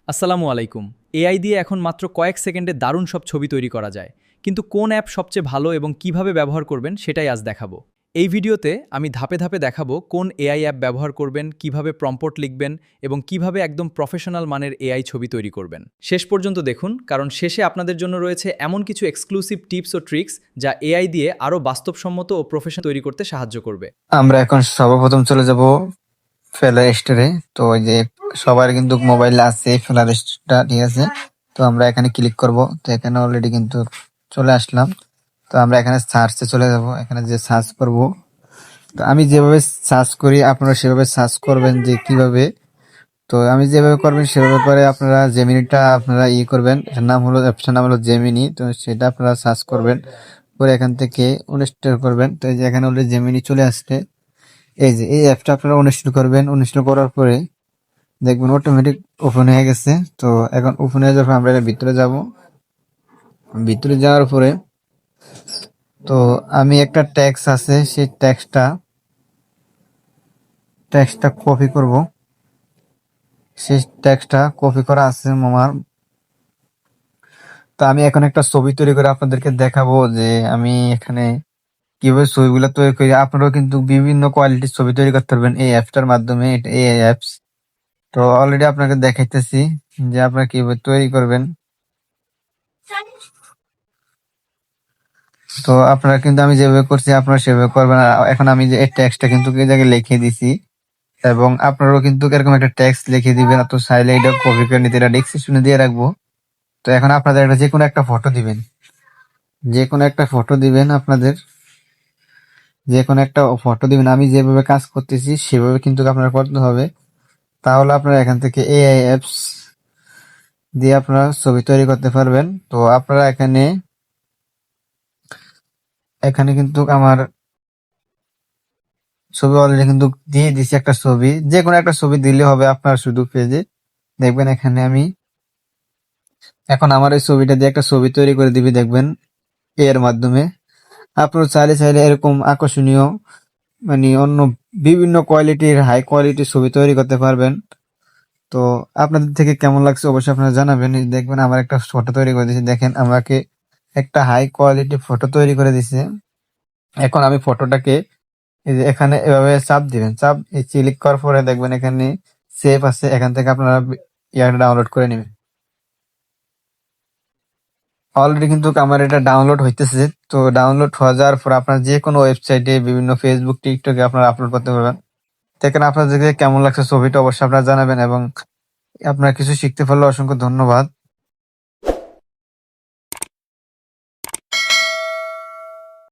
আসসালামু আলাইকুম। এআই দিয়ে এখন মাত্র কয়েক সেকেন্ডে দারুণ সব ছবি তৈরি করা যায়। কিন্তু কোন অ্যাপ সবচেয়ে ভালো এবং কিভাবে ব্যবহার করবেন সেটাই আজ দেখাবো। এই ভিডিওতে আমি ধাপে ধাপে দেখাবো কোন এআই অ্যাপ ব্যবহার করবেন, কিভাবে প্রম্পট লিখবেন এবং কিভাবে একদম প্রফেশনাল মানের এআই ছবি তৈরি করবেন। শেষ পর্যন্ত দেখুন, কারণ শেষে আপনাদের জন্য রয়েছে এমন কিছু এক্সক্লুসিভ টিপস ও ট্রিক্স যা এআই দিয়ে আরও বাস্তবসম্মত ও প্রফেশনাল তৈরি করতে সাহায্য করবে। আমরা এখন সর্বপ্রথম চলে যাব ফেলার স্টোরে। তো ওই যে সবার কিন্তু মোবাইল আছে ফেলার স্টোরটা, ঠিক আছে। তো আমরা এখানে ক্লিক করব। তো এখানে অলরেডি কিন্তু চলে আসলাম। তো আমরা এখানে সার্চে চলে যাব, এখানে যে সার্চ করব। তো আমি যেভাবে সার্চ করি আপনারা সেভাবে সার্চ করবেন যে কিভাবে। তো আমি যেভাবে করবেন সেভাবে করে আপনারা জেমিনিটা আপনারা করবেন। এটার নাম হলো, অ্যাপসটার নাম হলো জেমিনি। তো সেটা আপনারা সার্চ করবেন, করে এখান থেকে ইনস্টল করবেন। তো এই যে এখানে অলরেডি জেমিনি চলে আসছে। এই যে এই অ্যাপটা আপনারা ইনস্টল করবেন। ইনস্টল করার পরে দেখবেন অটোমেটিক ওপেন হয়ে গেছে। তো এখন ওপেন হয়ে যাওয়ার পর আমরা এর ভিতরে যাব। ভিতরে যাওয়ার পরে তো আমি একটা ট্যাক্স আছে, সেই ট্যাক্সটা কপি করব। সেই ট্যাক্সটা কপি করা আছে আমার। তো আমি এখন একটা ছবি তৈরি করে আপনাদেরকে দেখাবো যে আমি এখানে কিভাবে ছবিগুলো তৈরি করি। আপনারাও কিন্তু বিভিন্ন কোয়ালিটির ছবি তৈরি করতে পারবেন এই অ্যাপটার মাধ্যমে। এটা এআই অ্যাপস। তো অলরেডি আপনাকে দেখাইতেছি যে আপনারা কিভাবে তৈরি করবেন। তো আপনারা কিন্তু আমি যেভাবে করছি আপনারা সেভাবে করবেন। আর এখন আমি যে এই টেক্সটটা কিন্তু এই জায়গায় লিখে দিছি, এবং আপনারাও কিন্তু এরকম একটা টেক্সট লিখে দিবেন। তো চাইলে এটা কপি করে নিতে, এটা ডেসক্রিপশনে দিয়ে রাখবো। তো এখন আপনাদের একটা যে কোনো একটা ফটো দিবেন, যে কোনো একটা ফটো দিবেন আপনাদের, যে কোনো একটা ফটো দিবেন। আমি যেভাবে কাজ করতেছি সেভাবে কিন্তু আপনারা করতে হবে। তাহলে আপনারা এখান থেকে এআই অ্যাপস দিয়ে আপনারা ছবি তৈরি করতে পারবেন। তো আপনারা এখানে এখানে কিন্তু আমার ছবি অলরেডি কিন্তু দিয়ে দিছি। একটা ছবি, যে কোনো একটা ছবি দিলে হবে আপনার শুধু পেজে। দেখবেন এখানে আমি এখন আমার এই ছবিটা দিয়ে একটা ছবি তৈরি করে দিবি, দেখবেন এর মাধ্যমে। আপনারা চাইলে চাইলে এরকম আকর্ষণীয় মানে অন্য বিভিন্ন কোয়ালিটির হাই কোয়ালিটির ছবি তৈরি করতে পারবেন। তো আপনাদের থেকে কেমন লাগছে অবশ্যই আপনারা জানাবেন। এই দেখবেন আমার একটা ফটো তৈরি করে দিয়েছে, দেখেন আমাকে একটা হাই কোয়ালিটি ফটো তৈরি করে দিছে। এখন আমি ফটোটাকে এই যে এখানে এভাবে চাপ দিবেন, চাপ ক্লিক করার পরে দেখবেন এখানে সেভ আছে, এখান থেকে আপনারা ইয়াটা ডাউনলোড করে নেবেন। অলরেডি কিন্তু আমার এটা ডাউনলোড হইতেছে। তো ডাউনলোড হয়ে যাওয়ার পর আপনার যে কোনো ওয়েবসাইটে, বিভিন্ন ফেসবুক, টিকটকে আপনারা আপলোড করতে পারবেন। দেখেন আপনাদেরকে কেমন লাগছে ছবিটা অবশ্যই আপনারা জানাবেন, এবং আপনারা কিছু শিখতে পারলে অসংখ্য ধন্যবাদ।